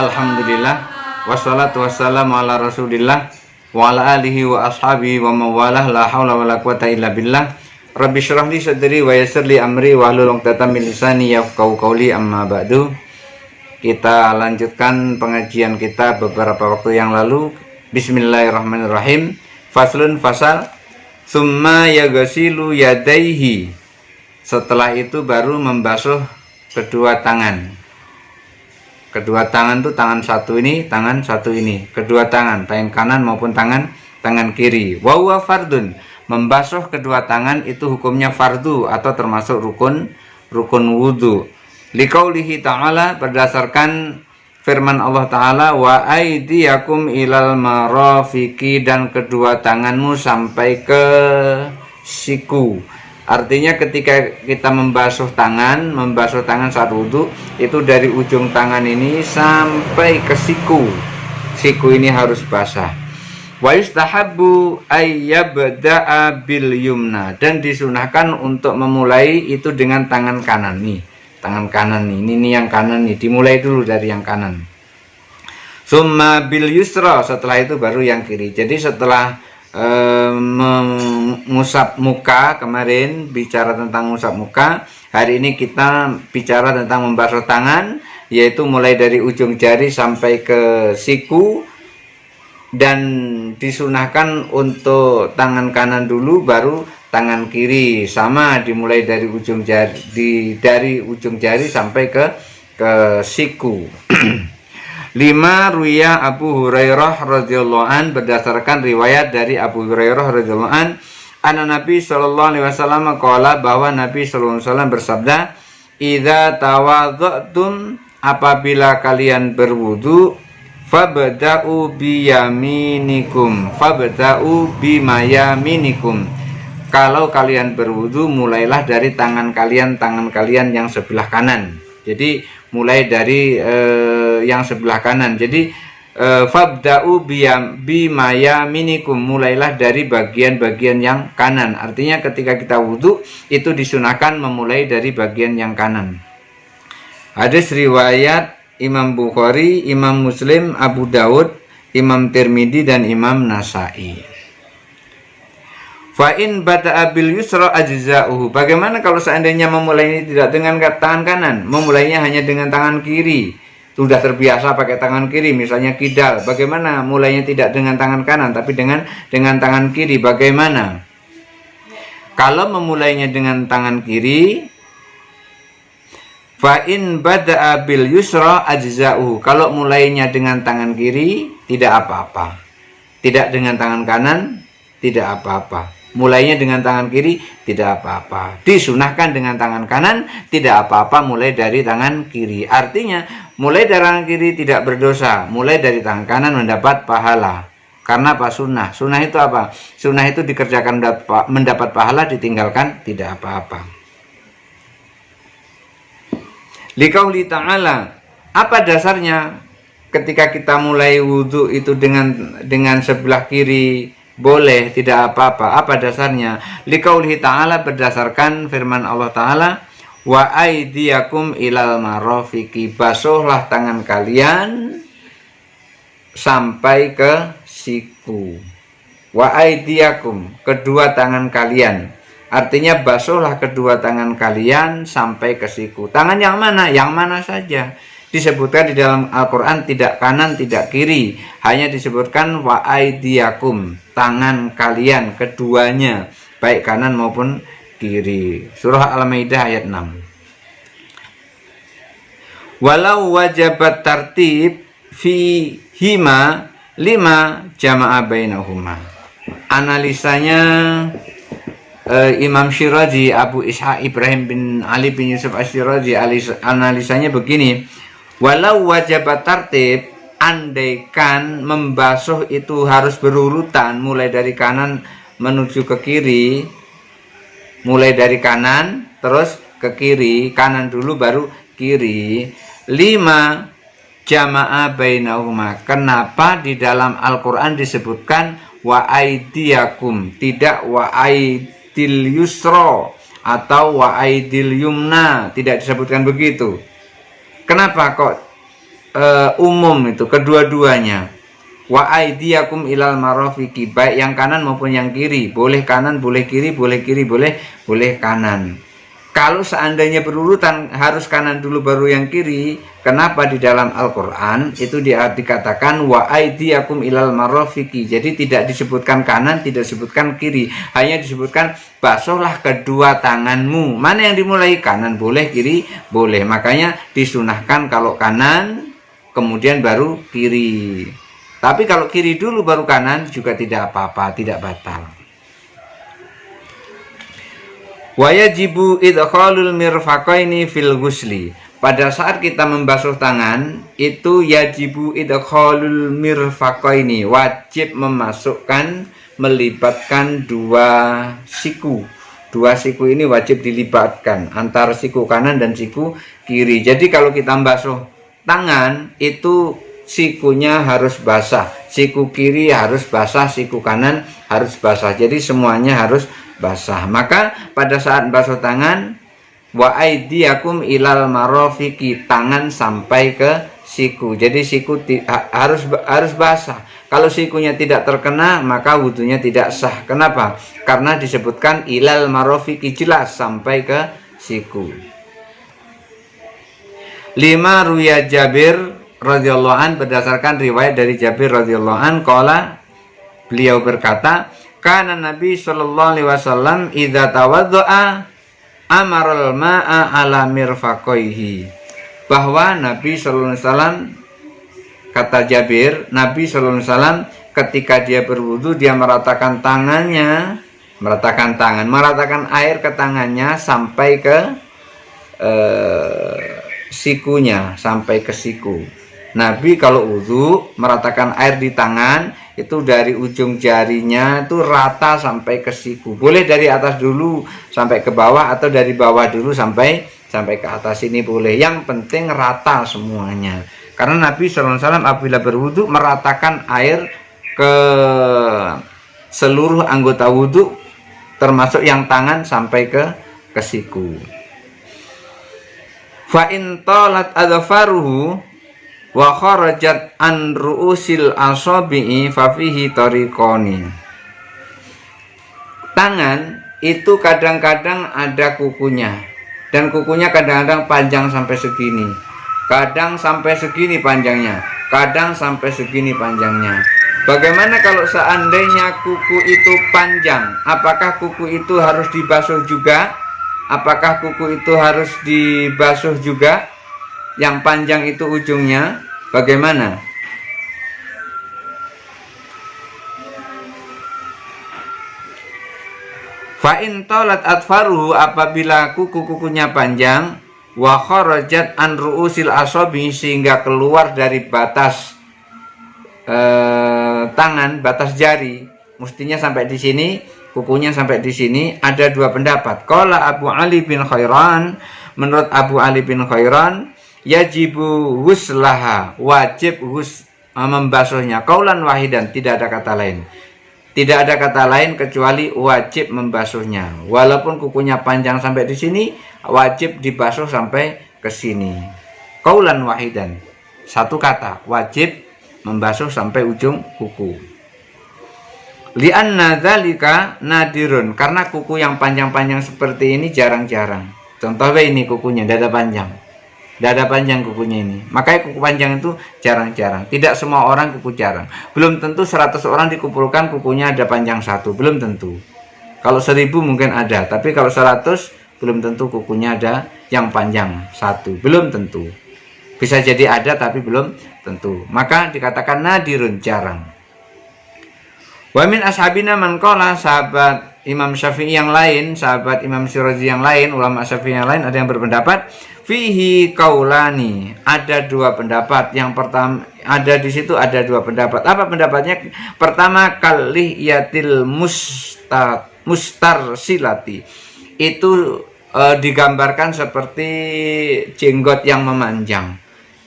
Alhamdulillah, wassalatu wassalamu ala rasulillah wa ala alihi wa ashabihi wa mawalah, la hawla wa la quwata illa billah. Rabbi syrah li sadri wa yassir li amri wa hlul 'uqdatam min lisani yafqahu qawli, amma ba'du. Kita lanjutkan pengajian kita beberapa waktu yang lalu. Bismillahirrahmanirrahim. Faslun fasal, summa yaghsilu yadaihi. Setelah itu baru membasuh kedua tangan. Kedua tangan itu tangan satu ini, tangan satu ini. Kedua tangan kanan maupun tangan kiri. Wa huwa fardun. Membasuh kedua tangan itu hukumnya fardu atau termasuk rukun wudu. Liqaulihi ta'ala, berdasarkan firman Allah Ta'ala, wa aydiyakum ilal marafiqi, dan kedua tanganmu sampai ke siku. Artinya ketika kita membasuh tangan saat wudhu, itu dari ujung tangan ini sampai ke siku. Siku ini harus basah. Wa yustahabbu ayyabda'a bil yumna, dan disunahkan untuk memulai itu dengan tangan kanan nih. Tangan kanan nih, ini yang kanan nih, dimulai dulu dari yang kanan. Summa bil yusra, setelah itu baru yang kiri. Jadi setelah mengusap muka, kemarin bicara tentang mengusap muka, hari ini kita bicara tentang membasuh tangan, yaitu mulai dari ujung jari sampai ke siku, dan disunahkan untuk tangan kanan dulu baru tangan kiri, sama dimulai dari ujung jari, dari ujung jari sampai ke siku. 5. Ruya Abu Hurairah radhiyallahu an, berdasarkan riwayat dari Abu Hurairah radhiyallahu an, anna Nabi sallallahu alaihi wasallam qala, bahwa Nabi sallallahu alaihi wasallam bersabda, idza tawadhatum, apabila kalian berwudu, fabda'u biyaminikum, fabda'u bimayaminikum, kalau kalian berwudu mulailah dari tangan kalian yang sebelah kanan. Jadi mulai dari yang sebelah kanan. Jadi fabda'u bimayaminikum, mulailah dari bagian-bagian yang kanan. Artinya ketika kita wudhu itu disunahkan memulai dari bagian yang kanan. Hadis riwayat Imam Bukhari, Imam Muslim, Abu Dawud, Imam Tirmidzi, dan Imam Nasa'i. Fa in bada'a bil yusra ajza'uhu. Bagaimana kalau seandainya memulainya tidak dengan tangan kanan, memulainya hanya dengan tangan kiri? Sudah terbiasa pakai tangan kiri, misalnya kidal. Bagaimana mulainya tidak dengan tangan kanan tapi dengan tangan kiri? Bagaimana? Kalau memulainya dengan tangan kiri, fa in bada'a bil yusra ajza'uhu. Kalau mulainya dengan tangan kiri tidak apa-apa. Tidak dengan tangan kanan tidak apa-apa. Mulainya dengan tangan kiri tidak apa-apa. Disunahkan dengan tangan kanan tidak apa-apa mulai dari tangan kiri. Artinya mulai dari tangan kiri tidak berdosa, mulai dari tangan kanan mendapat pahala. Karena apa? Sunnah. Sunnah itu apa? Sunnah itu dikerjakan mendapat pahala, ditinggalkan tidak apa-apa. Liqauli ta'ala, apa dasarnya ketika kita mulai wudhu itu dengan sebelah kiri boleh, tidak apa-apa? Apa dasarnya? Liqaulihi ta'ala, berdasarkan firman Allah Ta'ala, wa aydiyakum ilal marafiqi, basuhlah tangan kalian sampai ke siku. Wa aydiyakum, kedua tangan kalian. Artinya basuhlah kedua tangan kalian sampai ke siku. Tangan yang mana? Yang mana saja. Disebutkan di dalam Al-Quran tidak kanan, tidak kiri. Hanya disebutkan wa aydiyakum, tangan kalian, keduanya, baik kanan maupun kiri. Surah Al-Maidah ayat 6. Walau wajabat tartib fi hima lima jama'a bainahuma. Analisanya Imam Syirazi, Abu Ishaq Ibrahim bin Ali bin Yusuf Asyirazi, analisanya begini. Walau wajabat tartib, andaikan membasuh itu harus berurutan, mulai dari kanan menuju ke kiri, mulai dari kanan terus ke kiri, kanan dulu baru kiri. 5 jama'a bainahuma. Kenapa di dalam Al-Quran disebutkan wa aidiyakum, tidak wa aidil yusra atau wa aidil yumna, tidak disebutkan begitu? Kenapa kok umum itu kedua-duanya. Wa aidiyakum ilal marafiqi, baik yang kanan maupun yang kiri, boleh kanan, boleh kiri, boleh kiri, boleh kanan. Kalau seandainya berurutan harus kanan dulu baru yang kiri, kenapa di dalam Al-Qur'an itu dikatakan wa aidiyakum ilal marafiqi. Jadi tidak disebutkan kanan, tidak disebutkan kiri, hanya disebutkan basuhlah kedua tanganmu. Mana yang dimulai? Kanan boleh, kiri boleh. Makanya disunahkan kalau kanan kemudian baru kiri. Tapi kalau kiri dulu baru kanan juga tidak apa-apa, tidak batal. Wa yajibu idkhalul mirfaqaini fil ghusli. Pada saat kita membasuh tangan, itu yajibu idkhalul mirfaqaini, wajib memasukkan, melibatkan dua siku. Dua siku ini wajib dilibatkan antara siku kanan dan siku kiri. Jadi kalau kita membasuh tangan itu sikunya harus basah, siku kiri harus basah, siku kanan harus basah. Jadi semuanya harus basah. Maka pada saat basuh tangan, wa aidiyakum ilal marafiqi, tangan sampai ke siku. Jadi siku harus basah. Kalau sikunya tidak terkena maka wudunya tidak sah. Kenapa? Karena disebutkan ilal marafiqi, jelas sampai ke siku. 5 ruya Jabir radhiyallahu an, berdasarkan riwayat dari Jabir radhiyallahu an, qala, beliau berkata, kana Nabi sallallahu alaihi wasallam idza tawaddaa amaral ma'a ala mirfaqaihi, bahwa Nabi sallallahu alaihi wasallam, kata Jabir, Nabi sallallahu alaihi wasallam ketika dia berwudu dia meratakan tangannya, meratakan air ke tangannya sampai ke sikunya, sampai ke siku. Nabi kalau wudu meratakan air di tangan itu dari ujung jarinya itu rata sampai ke siku. Boleh dari atas dulu sampai ke bawah atau dari bawah dulu sampai ke atas, ini boleh. Yang penting rata semuanya. Karena Nabi SAW apabila berwudu meratakan air ke seluruh anggota wudu, termasuk yang tangan sampai ke siku. Fa in talat adfaruhu wa kharajat an ru'usil asabi'i fa fihi tariqani. Tangan itu kadang-kadang ada kukunya, dan kukunya kadang-kadang panjang sampai segini, kadang sampai segini panjangnya, kadang sampai segini panjangnya. Bagaimana kalau seandainya kuku itu panjang? Apakah kuku itu harus dibasuh juga? Apakah kuku itu harus dibasuh juga? Yang panjang itu ujungnya bagaimana? Fa in talat atfaruhu, apabila kuku-kukunya panjang, wa kharajat an ru'usil asabi, sehingga keluar dari batas tangan, batas jari, mestinya sampai di sini, kukunya sampai di sini. Ada dua pendapat. Qala Abu Ali bin Khairan, menurut Abu Ali bin Khairan, yajibu ghuslaha, wajib membasuhnya, qaulan wahidan, tidak ada kata lain. Tidak ada kata lain kecuali wajib membasuhnya. Walaupun kukunya panjang sampai di sini, wajib dibasuh sampai ke sini. Qaulan wahidan, satu kata, wajib membasuh sampai ujung kuku. Li'anna dzalika nadirun, karena kuku yang panjang-panjang seperti ini jarang-jarang. Contohnya ini kukunya dada panjang kukunya ini. Makanya kuku panjang itu jarang-jarang. Tidak semua orang kuku jarang. Belum tentu 100 orang dikumpulkan kukunya ada panjang satu, belum tentu. Kalau 1000 mungkin ada, tapi kalau 100 belum tentu kukunya ada yang panjang satu, belum tentu. Bisa jadi ada tapi belum tentu. Maka dikatakan nadirun, jarang. Wa min ashabina man qala, sahabat Imam Syafi'i yang lain, sahabat Imam Syirazi yang lain, ulama Syafi'i yang lain, ada yang berpendapat fihi qaulani, ada dua pendapat. Yang pertama, ada di situ ada dua pendapat. Apa pendapatnya? Pertama, kaliyatil mustarsilati, itu digambarkan seperti jenggot yang memanjang.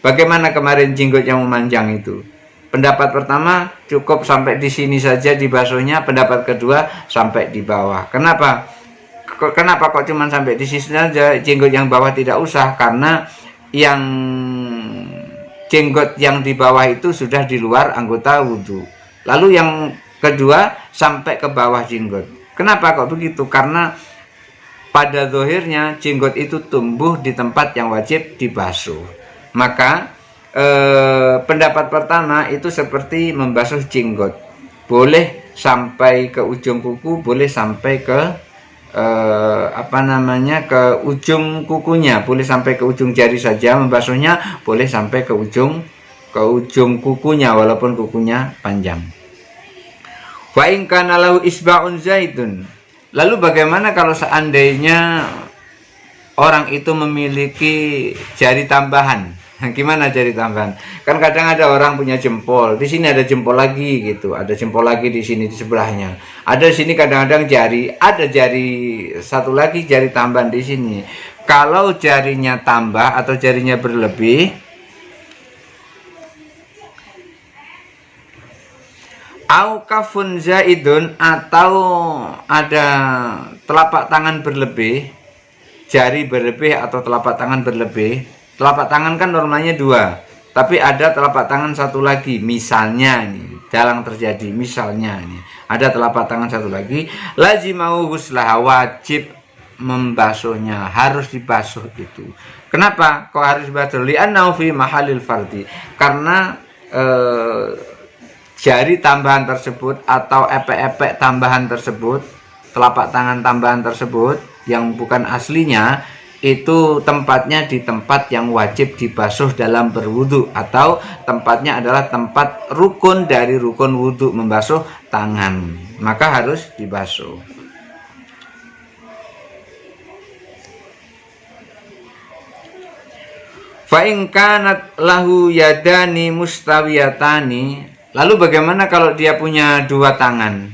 Bagaimana kemarin jenggot yang memanjang itu? Pendapat pertama cukup sampai di sini saja dibasuhnya, pendapat kedua sampai di bawah. Kenapa? Kenapa kok cuma sampai di sini saja, jenggot yang bawah tidak usah? Karena yang jenggot yang di bawah itu sudah di luar anggota wudhu. Lalu yang kedua sampai ke bawah jenggot. Kenapa kok begitu? Karena pada zahirnya jenggot itu tumbuh di tempat yang wajib dibasuh. Maka pendapat pertama itu seperti membasuh jenggot. Boleh sampai ke ujung kuku, boleh sampai ke ke ujung kukunya, boleh sampai ke ujung jari saja membasuhnya, boleh sampai ke ujung kukunya walaupun kukunya panjang. Wa in kana lahu isba'un zaitun. Lalu bagaimana kalau seandainya orang itu memiliki jari tambahan? Gimana jari tambahan? Kan kadang ada orang punya jempol, di sini ada jempol lagi gitu, ada jempol lagi di sini di sebelahnya. Ada di sini kadang-kadang jari, ada jari satu lagi jari tambahan di sini. Kalau jarinya tambah atau jarinya berlebih, au kafun zaidun, atau ada telapak tangan berlebih, jari berlebih atau telapak tangan berlebih. Telapak tangan kan normalnya 2, tapi ada telapak tangan satu lagi. Misalnya ini jarang terjadi, misalnya ini ada telapak tangan satu lagi, lazimau ghuslah, wajib membasuhnya, harus dibasuh itu. Kenapa kok harus dibasuh? Li'annahu fi mahalil fardi, karena jari tambahan tersebut atau epek-epek tambahan tersebut, telapak tangan tambahan tersebut yang bukan aslinya, itu tempatnya di tempat yang wajib dibasuh dalam berwudu, atau tempatnya adalah tempat rukun dari rukun wudu, membasuh tangan, maka harus dibasuh. Fa in kanat lahu yadani mustawiyatani. Lalu bagaimana kalau dia punya 2 tangan?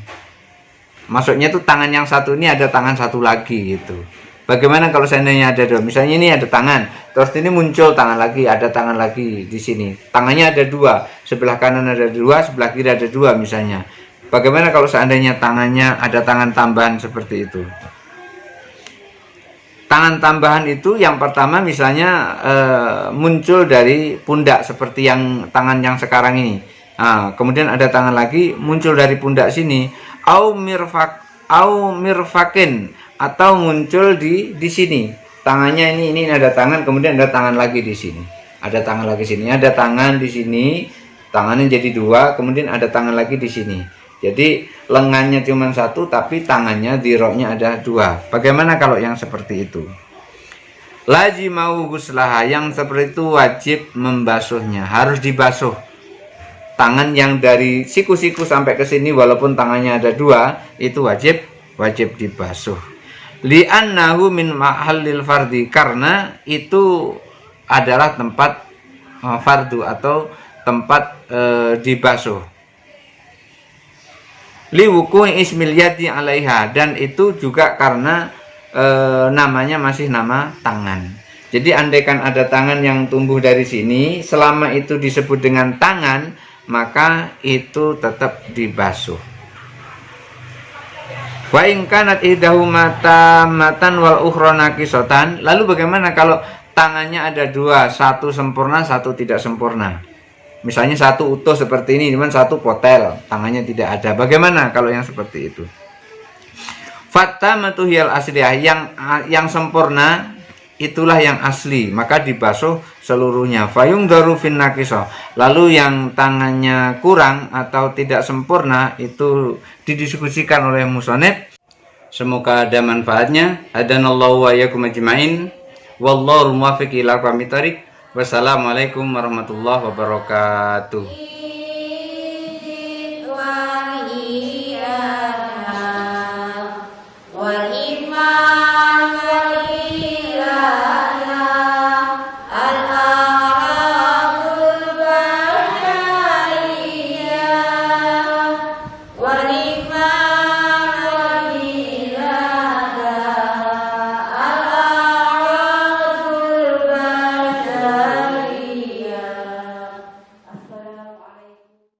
Maksudnya tuh tangan yang satu ini ada tangan satu lagi gitu. Bagaimana kalau seandainya ada 2? Misalnya ini ada tangan, terus ini muncul tangan lagi, ada tangan lagi di sini. Tangannya ada 2, sebelah kanan ada 2, sebelah kiri ada 2 misalnya. Bagaimana kalau seandainya tangannya ada tangan tambahan seperti itu? Tangan tambahan itu yang pertama misalnya muncul dari pundak seperti yang tangan yang sekarang ini. Nah, kemudian ada tangan lagi muncul dari pundak sini, au mirfakin, atau muncul di sini. Tangannya ini ada tangan, kemudian ada tangan lagi di sini. Ada tangan lagi sini, ada tangan di sini, tangannya jadi 2, kemudian ada tangan lagi di sini. Jadi lengannya cuma 1 tapi tangannya diroknya ada 2. Bagaimana kalau yang seperti itu? Lazimau ghuslah, yang seperti itu wajib membasuhnya, harus dibasuh. Tangan yang dari siku-siku sampai ke sini walaupun tangannya ada 2 itu wajib dibasuh. Li'annahu min mahallil fardi, karena itu adalah tempat fardu atau tempat dibasuh. Liwuku'i ismil yadi 'alaiha, dan itu juga karena namanya masih nama tangan. Jadi andaikan ada tangan yang tumbuh dari sini, selama itu disebut dengan tangan, maka itu tetap dibasuh. Wa in kanat ihdahuma tammatan wal ukhra naqisatan. Lalu bagaimana kalau tangannya ada 2, satu sempurna, satu tidak sempurna? Misalnya satu utuh seperti ini, cuman satu potel, tangannya tidak ada. Bagaimana kalau yang seperti itu? Fattamatu hiyal asliyah, yang sempurna itulah yang asli, maka dibasuh seluruhnya. Fayung darufin nakisah. Lalu yang tangannya kurang atau tidak sempurna itu didiskusikan oleh musonib. Semoga ada manfaatnya. Hadanallahu wa iyyakum ajmain. Wallahu muwaffiq ila aqwamit thoriq. Wassalamualaikum warahmatullahi wabarakatuh.